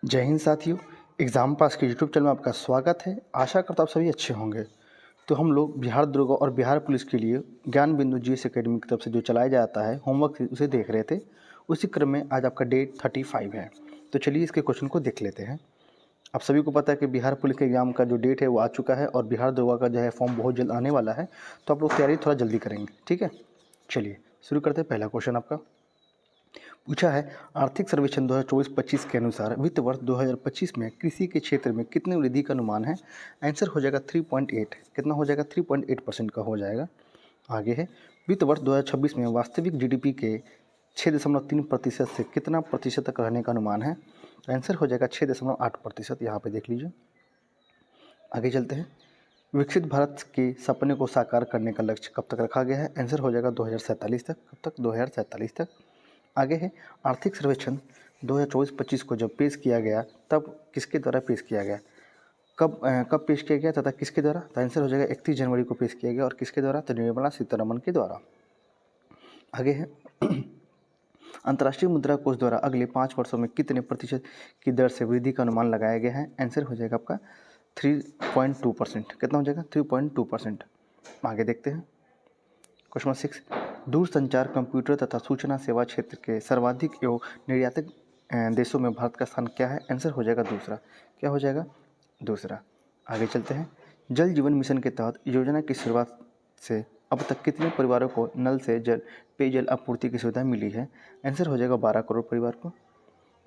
जय हिंद साथियों। Exam pass के यूट्यूब चैनल में आपका स्वागत है। आशा करता हूँ आप सभी अच्छे होंगे। तो हम लोग बिहार दरोगा और बिहार पुलिस के लिए ज्ञान बिंदु जीएस एकेडमी की तरफ से जो चलाया जाता है होमवर्क, उसे देख रहे थे। उसी क्रम में आज आपका डे 35 है। तो चलिए इसके क्वेश्चन को देख लेते हैं। आप सभी को पता है कि बिहार पुलिस के एग्ज़ाम का जो डेट है वो आ चुका है और बिहार दरोगा का जो है फॉर्म बहुत जल्द आने वाला है। तो आप लोग तैयारी थोड़ा जल्दी करेंगे, ठीक है। चलिए शुरू करते हैं। पहला क्वेश्चन आपका पूछा है, आर्थिक सर्वेक्षण 2024-25 के अनुसार वित्त वर्ष 2025 में कृषि के क्षेत्र में कितनी वृद्धि का अनुमान है। आंसर हो जाएगा 3.8। कितना हो जाएगा? 3.8% का हो जाएगा। आगे है, वित्त वर्ष 2026 में वास्तविक जीडीपी के 6.3% से कितना प्रतिशत तक रहने का अनुमान है। आंसर हो जाएगा 6.8%। यहाँ पे देख लीजिए। आगे चलते हैं। विकसित भारत के सपने को साकार करने का लक्ष्य कब तक रखा गया है। आंसर हो जाएगा 2047 तक। कब तक? 2047 तक। आगे है, आर्थिक सर्वेक्षण 2024-25 को जब पेश किया गया तब किसके द्वारा पेश किया गया। कब पेश किया गया तथा किसके द्वारा। तो आंसर हो जाएगा 31 जनवरी को पेश किया गया। और किसके द्वारा? तो निर्मला सीतारमण के द्वारा। आगे है, अंतर्राष्ट्रीय मुद्रा कोष द्वारा अगले 5 वर्षों में कितने प्रतिशत की दर से वृद्धि का अनुमान लगाया गया है। आंसर हो जाएगा आपका 3.2%। कितना हो जाएगा? 3.2%। आगे देखते हैं। क्वेश्चन 6, दूरसंचार, कंप्यूटर तथा सूचना सेवा क्षेत्र के सर्वाधिक एवं निर्यातक देशों में भारत का स्थान क्या है। आंसर हो जाएगा दूसरा। क्या हो जाएगा? दूसरा। आगे चलते हैं। जल जीवन मिशन के तहत योजना की शुरुआत से अब तक कितने परिवारों को नल से पेयजल आपूर्ति की सुविधा मिली है। आंसर हो जाएगा 12 करोड़ परिवार को।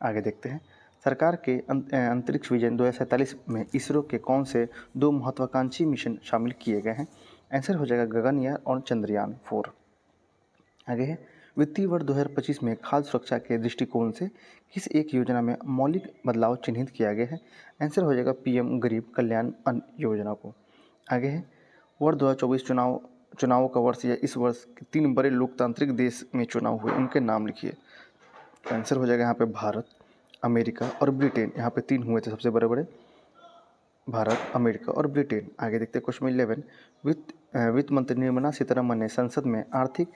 आगे देखते हैं। सरकार के अंतरिक्ष विजन 2047 में इसरो के कौन से 2 महत्वाकांक्षी मिशन शामिल किए गए हैं। आंसर हो जाएगा गगनयान और चंद्रयान 4। आगे है, वित्तीय वर्ष 2025 में खाद्य सुरक्षा के दृष्टिकोण से किस एक योजना में मौलिक बदलाव चिन्हित किया गया है। आंसर हो जाएगा पीएम गरीब कल्याण अन्न योजना को। आगे है, वर्ष 2024 चुनावों का वर्ष या इस वर्ष के 3 बड़े लोकतांत्रिक देश में चुनाव हुए, उनके नाम लिखिए। आंसर हो जाएगा यहाँ पे भारत, अमेरिका और ब्रिटेन। यहाँ पे 3 हुए थे सबसे बड़े बड़े, भारत, अमेरिका और ब्रिटेन। आगे देखते हैं क्वेश्चन 11। वित्त मंत्री निर्मला सीतारमण ने संसद में आर्थिक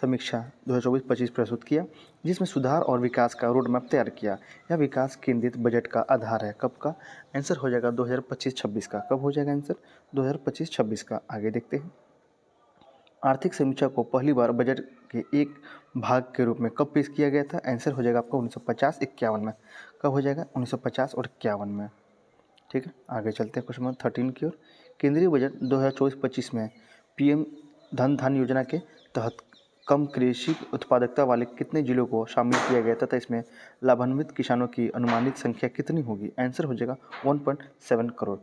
समीक्षा 2024-25 प्रस्तुत किया, जिसमें सुधार और विकास का रोड मैप तैयार किया। यह विकास केंद्रित बजट का आधार है। कब का? आंसर हो जाएगा 2025-26 का। कब हो जाएगा आंसर? 2025-26 का। आगे देखते हैं। आर्थिक समीक्षा को पहली बार बजट के एक भाग के रूप में कब पेश किया गया था। आंसर हो जाएगा आपका 1950-51 में। कब हो जाएगा? 1950 और 51 में। ठीक है, आगे चलते हैं क्वेश्चन नंबर 13 की ओर। केंद्रीय बजट 2024-25 में पीएम धन योजना के तहत कम कृषि उत्पादकता वाले कितने जिलों को शामिल किया गया तथा इसमें लाभान्वित किसानों की अनुमानित संख्या कितनी होगी। आंसर हो जाएगा 1.7 करोड़।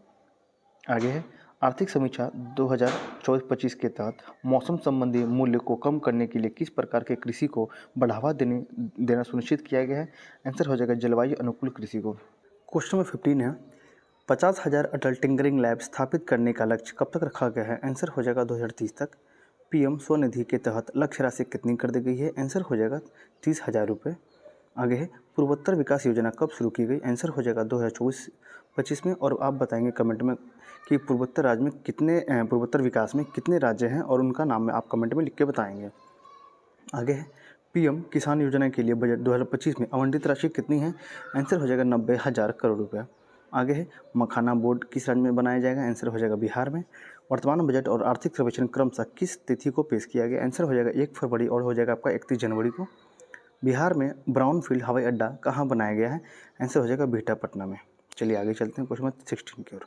आगे है, आर्थिक समीक्षा 2024-25 के तहत मौसम संबंधी मूल्य को कम करने के लिए किस प्रकार के कृषि को बढ़ावा देना सुनिश्चित किया गया है। आंसर हो जाएगा जलवायु अनुकूल कृषि को। क्वेश्चन नंबर 15 है, 50,000 अटल टिंकरिंग लैब स्थापित करने का लक्ष्य कब तक रखा गया है। आंसर हो जाएगा 2030 तक। पीएम स्वनिधि के तहत लक्ष्य राशि कितनी कर दी गई है। आंसर हो जाएगा 30,000 रुपये। आगे है, पूर्वोत्तर विकास योजना कब शुरू की गई। आंसर हो जाएगा 2024-25 में। और आप बताएंगे कमेंट में कि पूर्वोत्तर विकास में कितने राज्य हैं और उनका नाम आप कमेंट में लिख के बताएंगे। आगे है, पीएम किसान योजना के लिए बजट 2025 में आवंटित राशि कितनी है। आंसर हो जाएगा 90,000 करोड़ रुपये। आगे है, मखाना बोर्ड किस राज्य में बनाया जाएगा। आंसर हो जाएगा बिहार में। वर्तमान बजट और आर्थिक सर्वेक्षण क्रमशः किस तिथि को पेश किया गया। आंसर हो जाएगा 1 फरवरी और हो जाएगा आपका 31 जनवरी को। बिहार में ब्राउनफील्ड हवाई अड्डा कहाँ बनाया गया है। आंसर हो जाएगा बिहटा पटना में। चलिए आगे चलते हैं क्वेश्चन नंबर 16 की ओर।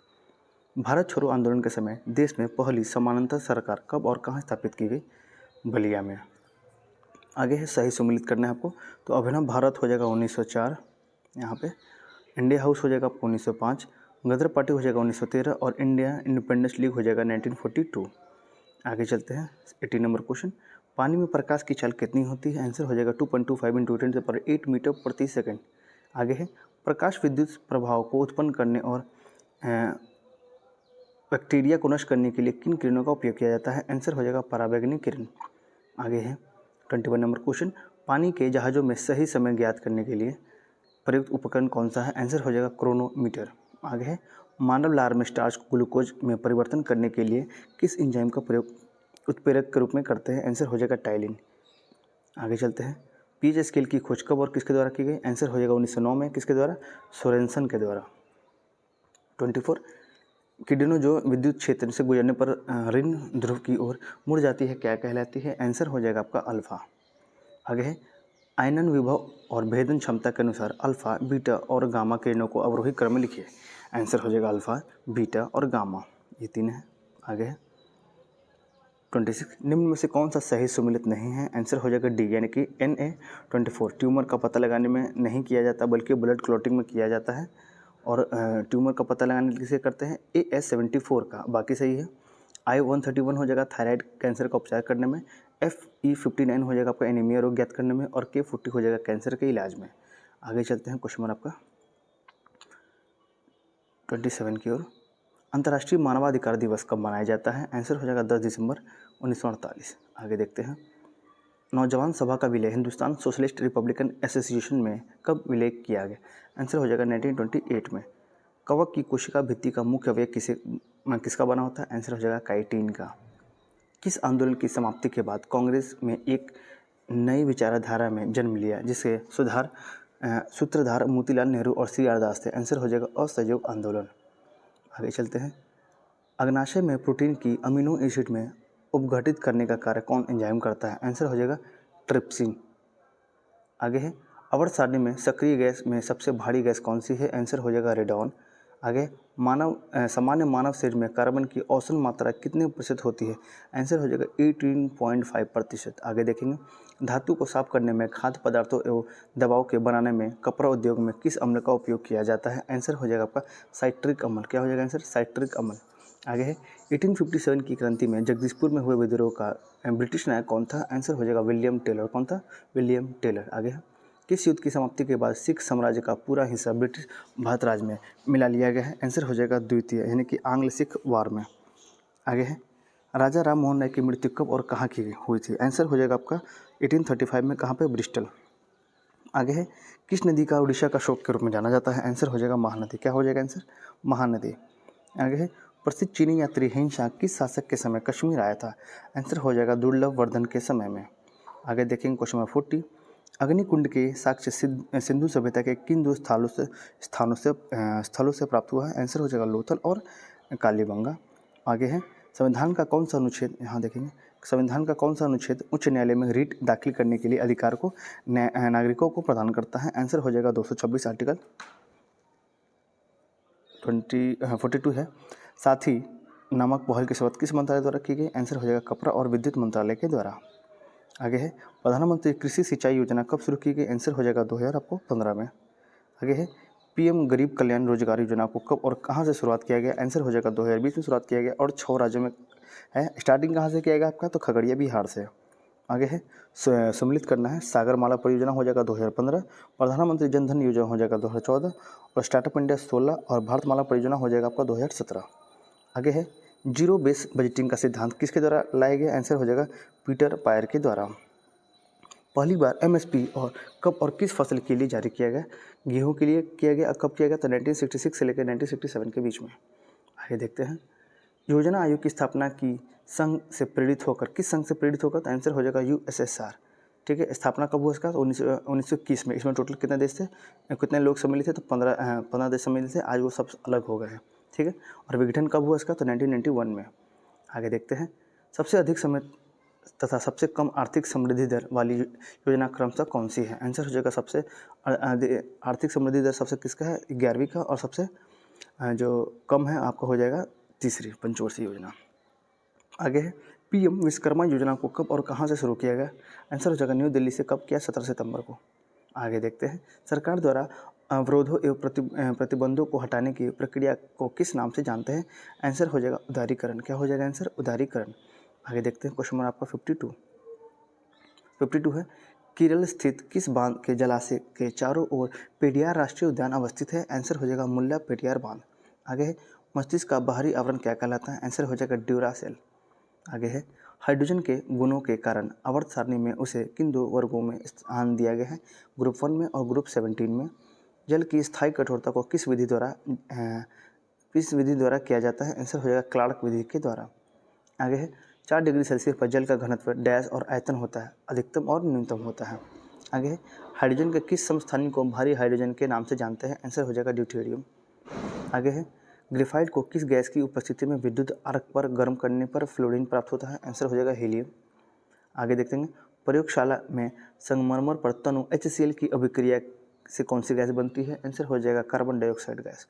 भारत छोड़ो आंदोलन के समय देश में पहली समानांतर सरकार कब और कहाँ स्थापित की गई। बलिया में। आगे है, सही सम्मिलित करना है आपको। तो अभिनव भारत हो जाएगा 1904 यहाँ पे। इंडिया हाउस हो जाएगा आपको 1905। गदर पार्टी हो जाएगा 1913 और इंडिया इंडिपेंडेंस लीग हो जाएगा 1942। आगे चलते हैं 18 नंबर क्वेश्चन। पानी में प्रकाश की चाल कितनी होती है। आंसर हो जाएगा 2.25 × 10⁸ मीटर प्रति सेकंड। आगे है, प्रकाश विद्युत प्रभाव को उत्पन्न करने और बैक्टीरिया को नष्ट करने के लिए किन किरणों का उपयोग किया जाता है। आंसर हो जाएगा पराबैंगनी किरण। आगे है 21 नंबर क्वेश्चन। पानी के जहाज़ों में सही समय ज्ञात करने के लिए प्रयुक्त उपकरण कौन सा है। आंसर हो जाएगा क्रोनोमीटर। आगे है, मानव लार में स्टार्च को ग्लूकोज में परिवर्तन करने के लिए किस एंजाइम का प्रयोग उत्प्रेरक के रूप में करते हैं। आंसर हो जाएगा टाइलिन। आगे चलते हैं, पीएच स्केल की खोज कब और किसके द्वारा की गई? आंसर हो जाएगा 1909 में। किसके द्वारा? सोरेनसन के द्वारा। 24 किरणें जो विद्युत क्षेत्र से गुजरने पर ऋण ध्रुव की ओर मुड़ जाती है क्या कहलाती है? आंसर हो जाएगा आपका अल्फा। आगे है आयनन विभव और भेदन क्षमता के अनुसार अल्फा, बीटा और गामा किरणों को अवरोही क्रम में लिखिए। आंसर हो जाएगा अल्फा, बीटा और गामा, ये तीन है। आगे है 26 निम्न में से कौन सा सही सुमेलित नहीं है? आंसर हो जाएगा डी यानी कि Na24 ट्यूमर का पता लगाने में नहीं किया जाता बल्कि ब्लड क्लॉटिंग में किया जाता है। और ट्यूमर का पता लगाने किसे करते हैं? AS74 का, बाकी सही है। I131 हो जाएगा थायराइड कैंसर का उपचार करने में। FE59 हो जाएगा आपका एनीमिया रोग ज्ञात करने में। और K40 हो जाएगा कैंसर के इलाज में। आगे चलते हैं क्वेश्चन आपका 27 की ओर। अंतर्राष्ट्रीय मानवाधिकार दिवस कब मनाया जाता है? आंसर हो जाएगा 10 दिसंबर 1948। आगे देखते हैं नौजवान सभा का विलय हिंदुस्तान सोशलिस्ट रिपब्लिकन एसोसिएशन में कब विलय किया गया? आंसर हो जाएगा 1928 में। कवक की कोशिका भित्ति का मुख्य अवयव किसका बना होता है? आंसर हो जाएगा काइटिन का। किस आंदोलन की समाप्ति के बाद कांग्रेस में एक नई विचारधारा में जन्म लिया जिसे सूत्रधार मोतीलाल नेहरू और CR दास थे? आंसर हो जाएगा असहयोग आंदोलन। आगे चलते हैं अग्नाशय में प्रोटीन की अमीनो एसिड में उपघटित करने का कार्य कौन एंजाइम करता है? आंसर हो जाएगा ट्रिप्सिन। आगे है आवर्त सारणी में सक्रिय गैस में सबसे भारी गैस कौन सी है? आंसर हो जाएगा रेडॉन। आगे सामान्य मानव शरीर में कार्बन की औसत मात्रा कितने प्रतिशत होती है? आंसर हो जाएगा 18.5%। आगे देखेंगे धातु को साफ करने में, खाद्य पदार्थों एवं दवाओं के बनाने में, कपड़ा उद्योग में किस अम्ल का उपयोग किया जाता है? आंसर हो जाएगा आपका साइट्रिक अम्ल। क्या हो जाएगा आंसर? साइट्रिक अम्ल। आगे है 1857 की क्रांति में जगदीशपुर में हुए विद्रोह का ब्रिटिश नायक कौन था? आंसर हो जाएगा विलियम टेलर। कौन था? William Taylor. आगे है किस युद्ध की समाप्ति के बाद सिख साम्राज्य का पूरा हिस्सा ब्रिटिश भारत राज्य में मिला लिया गया है? आंसर हो जाएगा द्वितीय यानी कि आंग्ल सिख वार में। आगे है राजा राम मोहन राय की मृत्यु कब और कहाँ की हुई थी? आंसर हो जाएगा आपका 1835 में। कहाँ पे? ब्रिस्टल। आगे है किस नदी का उड़ीसा का शोक के रूप में जाना जाता है? आंसर हो जाएगा महानदी। क्या हो जाएगा आंसर? महानदी। आगे है प्रसिद्ध चीनी यात्री हिंसा किस शासक के समय कश्मीर आया था? आंसर हो जाएगा दुर्लभ वर्धन के समय में। आगे देखेंगे क्वेश्चन नंबर 40 अग्निकुंड के साक्ष्य सिंधु सभ्यता के किन दो स्थलों से प्राप्त हुआ है? आंसर हो जाएगा लोथल और कालीबंगा। आगे है संविधान का कौन सा अनुच्छेद, यहाँ देखेंगे संविधान का कौन सा अनुच्छेद उच्च न्यायालय में रिट दाखिल करने के लिए अधिकार को नागरिकों को प्रदान करता है? आंसर हो जाएगा 226 आर्टिकल 42 है। साथ ही नामक पहल की शुरुआत किस मंत्रालय द्वारा की गई? आंसर हो जाएगा कपड़ा और विद्युत मंत्रालय के द्वारा। आगे है प्रधानमंत्री कृषि सिंचाई योजना कब शुरू की गई? आंसर हो जाएगा 2015 में। आगे है PM गरीब कल्याण रोजगार योजना को कब और कहां से शुरुआत किया गया? आंसर हो जाएगा 2020 में शुरुआत किया गया और 6 राज्यों में है। स्टार्टिंग कहां से किया गया आपका? तो खगड़िया बिहार से। आगे है सम्मिलित करना है सागरमाला परियोजना हो जाएगा 2015, प्रधानमंत्री जन धन योजना हो जाएगा 2014 और स्टार्टअप इंडिया 16 और भारतमाला परियोजना हो जाएगा आपका 2017। आगे है जीरो बेस बजटिंग का सिद्धांत किसके द्वारा लाया गया? आंसर हो जाएगा पीटर पायर के द्वारा। पहली बार MSP और कब और किस फसल के लिए जारी किया गया? गेहूं के लिए किया गया। कब किया गया? तो 1966 से लेकर 1967 के बीच में। आगे देखते हैं योजना आयोग की स्थापना की संघ से प्रेरित होकर, किस संघ से प्रेरित होकर? तो आंसर हो जाएगा USSR। ठीक है, स्थापना कब हुआ इसका? तो 1921 में। इसमें टोटल कितने देश थे, कितने लोग सम्मिलित थे? तो 15 देश सम्मिलित थे। आज वो सब अलग हो गए हैं। ठीक है, और विघटन कब हुआ इसका? तो 1991 में। आगे देखते हैं सबसे अधिक समय तथा सबसे कम आर्थिक समृद्धि दर वाली योजना क्रमशः कौन सी है? आंसर हो जाएगा सबसे आर्थिक समृद्धि दर सबसे किसका है? 11वीं का। और सबसे जो कम है आपका हो जाएगा तीसरी पंचवर्षीय योजना। आगे है PM विश्वकर्मा योजना को कब और कहां से शुरू किया गया? आंसर हो जाएगा न्यू दिल्ली से। कब किया? 17 सितंबर को। आगे देखते हैं सरकार द्वारा अवरोधों एवं प्रतिबंधों को हटाने की प्रक्रिया को किस नाम से जानते हैं? आंसर हो जाएगा उदारीकरण। क्या हो जाएगा आंसर? उदारीकरण। आगे देखते हैं क्वेश्चन नंबर आपका 52 है केरल स्थित किस बांध के जलाशय के चारों ओर पेरियार राष्ट्रीय उद्यान अवस्थित है? आंसर हो जाएगा मुल्ला पेरियार बांध। आगे है मस्तिष्क का बाहरी आवरण क्या कहलाता है? आंसर हो जाएगा ड्यूरासेल। आगे है हाइड्रोजन के गुणों के कारण आवर्त सारणी में उसे किन दो वर्गों में स्थान दिया गया है? ग्रुप 1 में और ग्रुप 17 में। जल की स्थायी कठोरता को किस विधि द्वारा किया जाता है? आंसर हो जाएगा क्लार्क विधि के द्वारा। आगे है 4 डिग्री सेल्सियस पर जल का घनत्व डैश और आयतन होता है, अधिकतम और न्यूनतम होता है। आगे है हाइड्रोजन के किस समस्थानिक को भारी हाइड्रोजन के नाम से जानते हैं? आंसर हो जाएगा ड्यूटेरियम। आगे है ग्रेफाइट को किस गैस की उपस्थिति में विद्युत आर्क पर गर्म करने पर फ्लोरीन प्राप्त होता है? आंसर हो जाएगा हीलियम। आगे देखते हैं प्रयोगशाला में संगमरमर पर तनु HCl की अभिक्रिया से कौन सी गैस बनती है? आंसर हो जाएगा कार्बन डाइऑक्साइड गैस।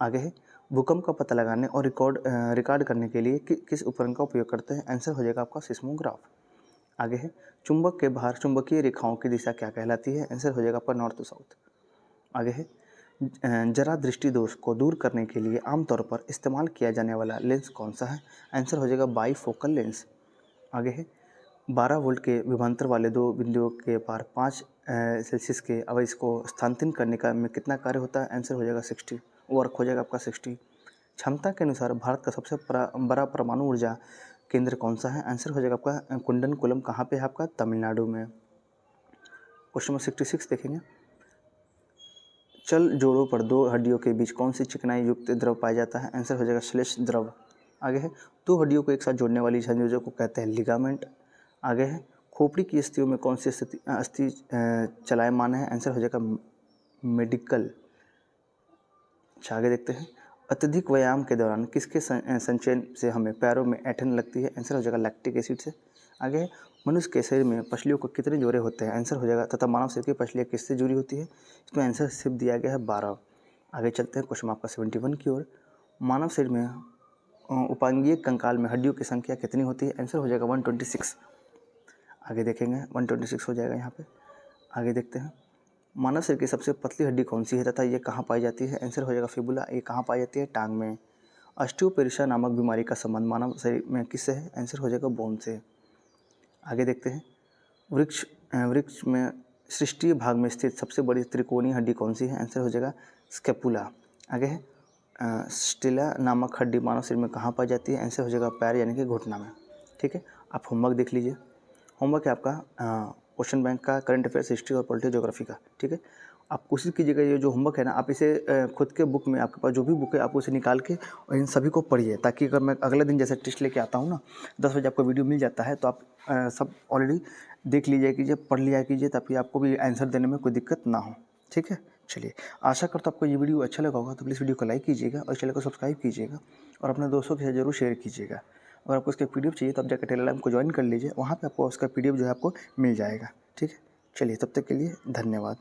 आगे है भूकंप का पता लगाने और रिकॉर्ड करने के लिए किस उपकरण का उपयोग करते हैं? आंसर हो जाएगा आपका सिस्मोग्राफ। आगे है चुंबक के बाहर चुंबकीय रेखाओं की दिशा क्या कहलाती है? आंसर हो जाएगा आपका नॉर्थ टू साउथ। आगे है जरा दृष्टि दोष को दूर करने के लिए आमतौर पर इस्तेमाल किया जाने वाला लेंस कौन सा है? आंसर हो जाएगा बाईफोकल लेंस। आगे है 12 वोल्ट के विभवांतर वाले दो बिंदुओं के पार 5 सेल्सियस के आवेश को स्थानांतरित करने का में कितना कार्य होता है? आंसर हो जाएगा 60, वर्क हो जाएगा आपका 60। क्षमता के अनुसार भारत का सबसे बड़ा परमाणु ऊर्जा केंद्र कौन सा है? आंसर हो जाएगा आपका कुंडनकुलम। कहाँ पे है आपका? तमिलनाडु में। क्वेश्चन नंबर 66 देखेंगे चल जोड़ों पर दो हड्डियों के बीच कौन सी चिकनाई युक्त द्रव पाया जाता है? आंसर हो जाएगा श्लेष द्रव। आगे है दो हड्डियों को एक साथ जोड़ने वाली संयोजक को कहते हैं लिगामेंट। आगे है खोपड़ी की अस्थियों में कौन सी अस्थि चलायमान है? आंसर हो जाएगा मेडिकल। अच्छा आगे देखते हैं अत्यधिक व्यायाम के दौरान किसके संचयन से हमें पैरों में ऐंठन लगती है? आंसर हो जाएगा लैक्टिक एसिड से। आगे है मनुष्य के शरीर में पसलियों को कितने जोड़े होते हैं? आंसर हो जाएगा तथा मानव शरीर की पसलियाँ किससे जुड़ी होती है? इसमें आंसर सिर्फ दिया गया है 12। आगे चलते हैं क्वेश्चन आपका 71 की ओर। मानव शरीर में उपांगीय कंकाल में हड्डियों की संख्या कितनी होती है? आंसर हो जाएगा 126। आगे देखेंगे 126 हो जाएगा यहाँ पे। आगे देखते हैं मानव शरीर की सबसे पतली हड्डी कौन सी है तथा ये कहाँ पाई जाती है? आंसर हो जाएगा फिबुला। ये कहाँ पाई जाती है? टांग में। ऑस्टियोपेरिशा नामक बीमारी का संबंध मानव शरीर में किससे है? आंसर हो जाएगा बोन से। आगे देखते हैं वृक्ष में सृष्टीय भाग में स्थित सबसे बड़ी त्रिकोणीय हड्डी कौन सी है? आंसर हो जाएगा स्कैपुला। आगे है स्टिला नामक हड्डी मानव शरीर में कहाँ पाई जाती है? आंसर हो जाएगा पैर यानी कि घुटना में। ठीक है, आप होमवर्क देख लीजिए। होमवर्क है आपका क्वेश्चन बैंक का, करंट अफेयर्स, हिस्ट्री और पॉलिटिकल ज्योग्राफी का। ठीक है, आप कोशिश कीजिएगा ये जो होमवर्क है ना, आप इसे खुद के बुक में, आपके पास जो भी बुक है आप उसे निकाल के और इन सभी को पढ़िए, ताकि अगर मैं अगले दिन जैसे टेस्ट लेके आता हूँ ना 10 बजे आपको वीडियो मिल जाता है तो आप सब ऑलरेडी देख लीजिए कीजिए, पढ़ लिया कीजिए, ताकि आपको भी आंसर देने में कोई दिक्कत ना हो। ठीक है, चलिए आशा करता हूँ आपको ये वीडियो अच्छा लगा होगा, तो प्लीज़ वीडियो को लाइक कीजिएगा और चैनल को सब्सक्राइब कीजिएगा और अपने दोस्तों के साथ जरूर शेयर कीजिएगा। अगर आपको उसका PDF चाहिए तो आप जाकर टेलीग्राम को ज्वाइन कर लीजिए, वहाँ पे आपको उसका PDF जो है आपको मिल जाएगा। ठीक है, चलिए तब तक के लिए धन्यवाद।